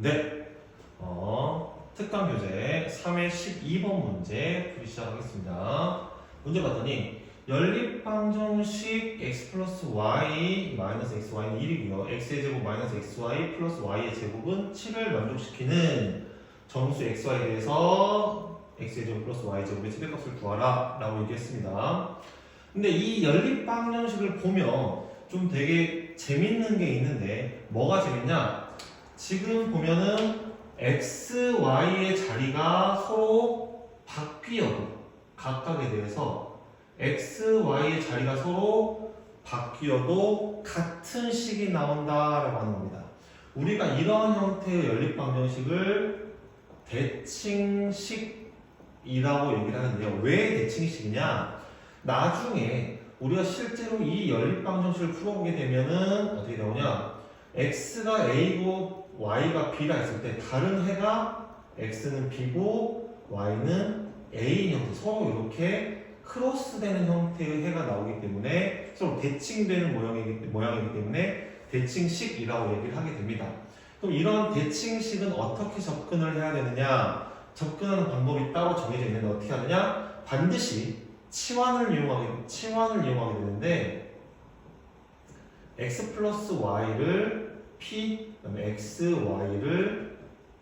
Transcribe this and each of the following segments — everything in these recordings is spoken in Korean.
네, 특강 교재 3의 12번 문제 풀이 시작하겠습니다. 문제 봤더니 연립방정식 x 플러스 y 마이너스 xy는 1이고요. x의 제곱 마이너스 xy 플러스 y의 제곱은 7을 만족시키는 정수 xy에 대해서 x의 제곱 플러스 y 제곱의 최대값을 구하라 라고 얘기했습니다. 근데 이 연립방정식을 보면 좀 되게 재밌는 게 있는데 뭐가 재밌냐? 지금 보면은 x, y의 자리가 서로 바뀌어도 각각에 대해서 x, y의 자리가 서로 바뀌어도 같은 식이 나온다라고 하는 겁니다. 우리가 이런 형태의 연립방정식을 대칭식이라고 얘기를 하는데요. 왜 대칭식이냐? 나중에 우리가 실제로 이 연립방정식을 풀어보게 되면은 어떻게 나오냐? x가 a고 y가 b라 했을 때 다른 해가 x는 b고 y는 a인 형태, 서로 이렇게 크로스되는 형태의 해가 나오기 때문에 서로 대칭되는 모양이기 때문에 대칭식이라고 얘기를 하게 됩니다. 그럼 이런 대칭식은 어떻게 접근을 해야 되느냐? 접근하는 방법이 따로 정해져 있는데 어떻게 하느냐? 반드시 치환을 이용하게 되는데 x 플러스 y를 p, 그다음에 x, y를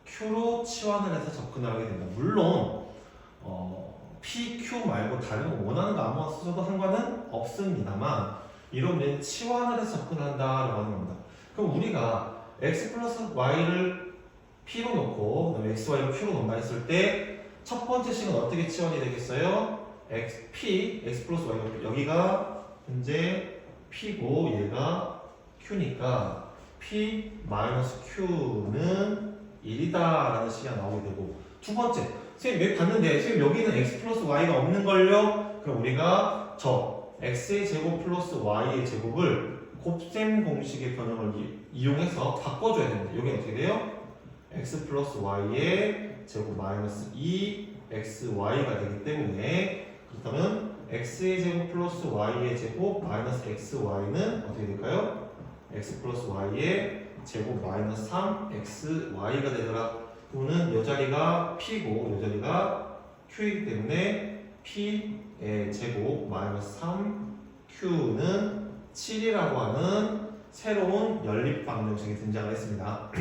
q로 치환을 해서 접근을 하게 됩니다. 물론 p, q 말고 다른 거 원하는 거 아무거나 써도 상관은 없습니다만 이런 문제는 치환을 해서 접근을 한다라고 하는 겁니다. 그럼 우리가 x 플러스 y를 p로 놓고 그다음에 x, y를 q로 놓는다 했을 때 첫 번째 식은 어떻게 치환이 되겠어요? x 플러스 y가 여기가 현재 p고 얘가 q니까 p 마이너스 q는 1이다 라는 식이 나오게 되고, 두 번째 선생님 왜 봤는데 선생님 여기는 x 플러스 y가 없는걸요? 그럼 우리가 저 x의 제곱 플러스 y의 제곱을 곱셈 공식의 변형을 이용해서 바꿔줘야 됩니다. 여기는 어떻게 돼요? x 플러스 y의 제곱 마이너스 2xy가 되기 때문에, 그렇다면 x의 제곱 플러스 y의 제곱 마이너스 xy는 어떻게 될까요? x 플러스 y의 제곱 마이너스 3xy가 되더라. 그러면 이 자리가 p고 이 자리가 q이기 때문에 p의 제곱 마이너스 3q는 7이라고 하는 새로운 연립방정식이 등장을 했습니다.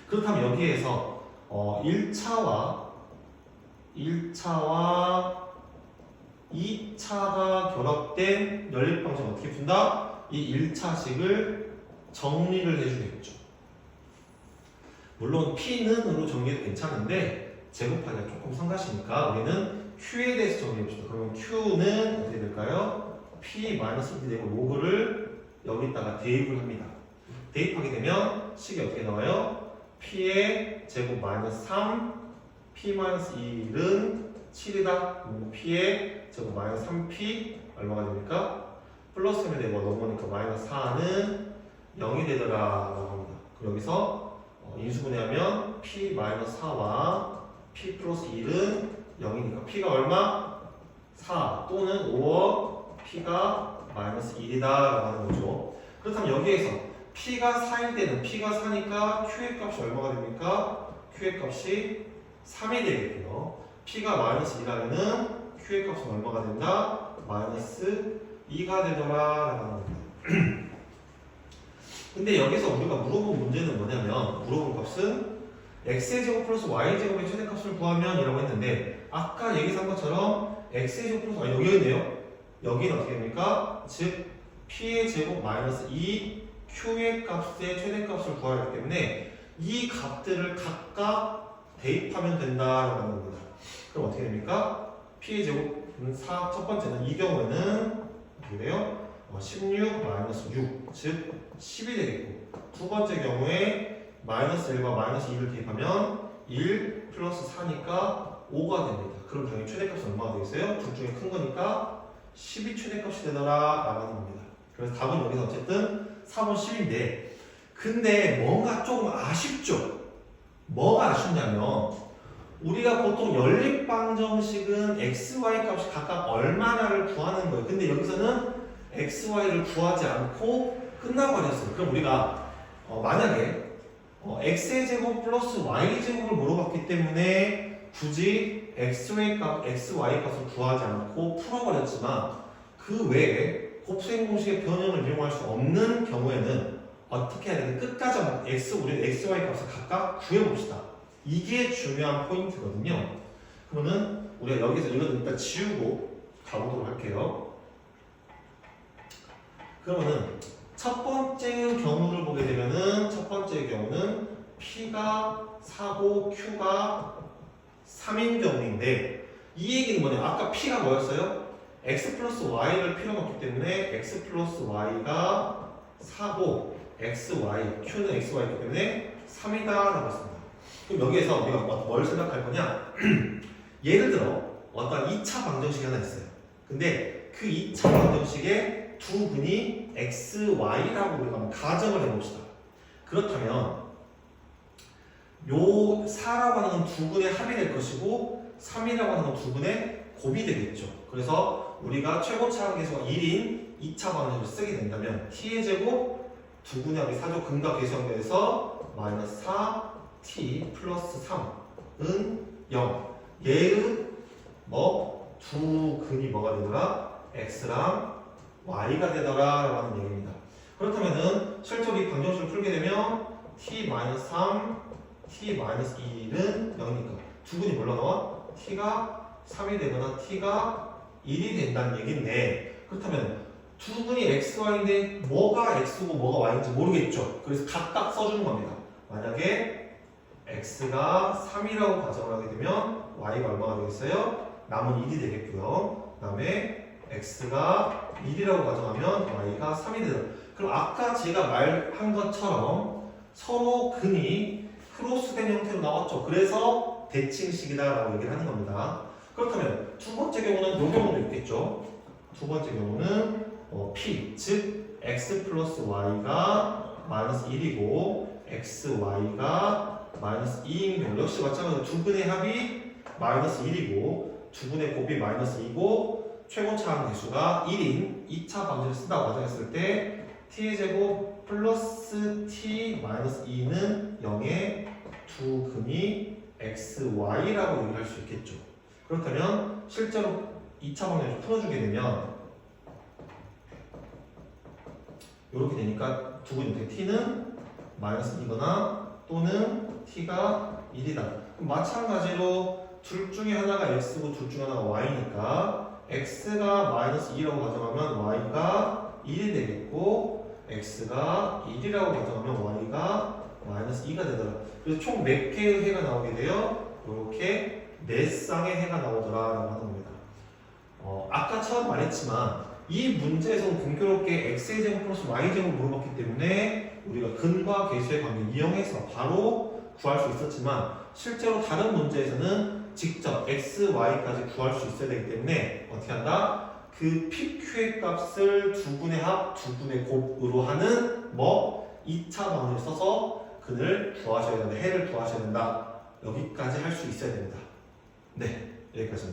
그렇다면 여기에서 1차와 2차가 결합된 연립방정식 어떻게 푼다? 이 1차식을 정리를 해주겠죠. 물론 p는으로 정리해도 괜찮은데 제곱하기가 조금 성가시니까 우리는 q에 대해서 정리해봅시다. 그러면 q는 어떻게 될까요? p-1이 되고 요거를 여기다가 대입을 합니다. 대입하게 되면 식이 어떻게 나와요? p의 제곱 마이너스 3, p-1은 7이다. p의 제곱 마이너스 3p 얼마가 됩니까? 플러스면 되고 넘어오니까 마이너스 4는 0이 되더라 라고 합니다. 그럼 여기서 인수분해하면 p-4와 p 플러스 1은 0이니까 p가 얼마? 4 또는 5억 p가 마이너스 1이다 라고 하는 거죠. 그렇다면 여기에서 p가 4일 때는 p가 4니까 q의 값이 얼마가 됩니까? q의 값이 3이 되겠고요. p가 마이너스 2라면은 q의 값은 얼마가 된다? 마이너스 2가 되더라 라고 하는 겁니다. 근데 여기서 우리가 물어본 문제는 뭐냐면, 물어본 값은 x의 제곱 플러스 y의 제곱의 최대값을 구하면 이라고 했는데, 아까 얘기한 것처럼 x의 제곱 플러스 y 여기 있네요. 여기는 어떻게 됩니까? 즉 p의 제곱 마이너스 2 q의 값의 최대값을 구하기 때문에 이 값들을 각각 대입하면 된다라고 하는 겁니다. 그럼 어떻게 됩니까? p의 제곱은 4, 첫 번째는 이 경우에는 어떻게 돼요? 16 마이너스 6, 즉 10이 되겠고, 두 번째 경우에 마이너스 1과 마이너스 2를 대입하면 1 플러스 4니까 5가 됩니다. 그럼 당연히 최대값은 얼마가 되겠어요? 둘 중에 큰 거니까 10이 최대값이 되더라 라고 하는 겁니다. 그래서 답은 여기서 어쨌든 3번 10인데, 근데 뭔가 조금 아쉽죠? 뭐가 아쉽냐면, 우리가 보통 연립방정식은 x, y 값이 각각 얼마나를 구하는 거예요. 근데 여기서는 x, y를 구하지 않고 끝나버렸어요. 그럼 우리가 만약에 x의 제곱 플러스 y 제곱을 물어봤기 때문에 굳이 xy 값을 구하지 않고 풀어버렸지만 그 외에 곱셈 공식의 변형을 이용할 수 없는 경우에는 어떻게 해야 되는지 끝까지 우리 xy 값을 각각 구해봅시다. 이게 중요한 포인트거든요. 그러면은 우리가 여기서 이거는 일단 지우고 가보도록 할게요. 그러면은 첫 번째 경우를 보게 되면은 첫 번째 경우는 P가 4고 Q가 3인 경우인데 이 얘기는 뭐냐? 아까 P가 뭐였어요? X 플러스 Y를 P로 넣기 때문에 X 플러스 Y가 4고 XY, Q는 XY이기 때문에 3이다 라고 했습니다. 그럼 여기에서 우리가 뭘 생각할 거냐? 예를 들어 어떤 2차 방정식이 하나 있어요. 근데 그 2차 방정식에 두 분이 XY라고 우리가 한번 가정을 해봅시다. 그렇다면 요 4라고 하는 건 두 분의 합이 될 것이고 3이라고 하는 건 두 분의 곱이 되겠죠. 그래서 우리가 최고차항 계수가 1인 2차 방정식을 쓰게 된다면 t의 제곱 두 분의 합이 4조 근과 계수형대에서 마이너스 4t 플러스 3은 0. 얘의 두 근이 뭐가 되더라? x랑 y가 되더라 라고 하는 얘기입니다. 그렇다면은 실제로 이 방정식을 풀게 되면 t-3, t-1은 0이니까 두 분이 뭘로 나와? t가 3이 되거나 t가 1이 된다는 얘기인데 그렇다면 두 분이 xy인데 뭐가 x고 뭐가 y인지 모르겠죠. 그래서 각각 써주는 겁니다. 만약에 x가 3이라고 가정을 하게 되면 y가 얼마가 되겠어요? 남은 1이 되겠고요. 그 다음에 x가 1이라고 가정하면 y가 3이 되죠. 그럼 아까 제가 말한 것처럼 서로 근이 크로스된 형태로 나왔죠. 그래서 대칭식이다라고 얘기를 하는 겁니다. 그렇다면 두 번째 경우는 이 경우도 있겠죠. 두 번째 경우는 p, 즉 x 플러스 y가 마이너스 1이고 xy가 마이너스 2인 경우 역시 마찬가지로 두 분의 합이 마이너스 1이고 두 분의 곱이 마이너스 2고 최고차항 계수가 1인 2차 방정식을 쓴다고 가정했을 때 t의 제곱 플러스 t 마이너스 2는 0의 두 근이 xy라고 얘기할 수 있겠죠. 그렇다면 실제로 2차 방정식을 풀어주게 되면 이렇게 되니까 두 근인데 t는 마이너스 2거나 또는 t가 1이다. 그럼 마찬가지로 둘 중에 하나가 x고 둘 중에 하나가 y니까 x가 마이너스 2라고 가정하면 y가 1이 되겠고 x가 1이라고 가정하면 y가 마이너스 2가 되더라. 그래서 총 몇 개의 해가 나오게 돼요? 이렇게 4쌍의 해가 나오더라 라고 하는 겁니다. 아까 처음 말했지만 이 문제에서는 공교롭게 x의 제곱 플러스 y 제곱을 물어봤기 때문에 우리가 근과 계수의 관계를 이용해서 바로 구할 수 있었지만 실제로 다른 문제에서는 직접 x, y까지 구할 수 있어야 되기 때문에 어떻게 한다? 그 PQ의 값을 두 분의 합, 두 분의 곱으로 하는 2차 방정을 써서 근을 구하셔야 된다, 해를 구하셔야 된다. 여기까지 할 수 있어야 됩니다. 네, 여기까지입니다.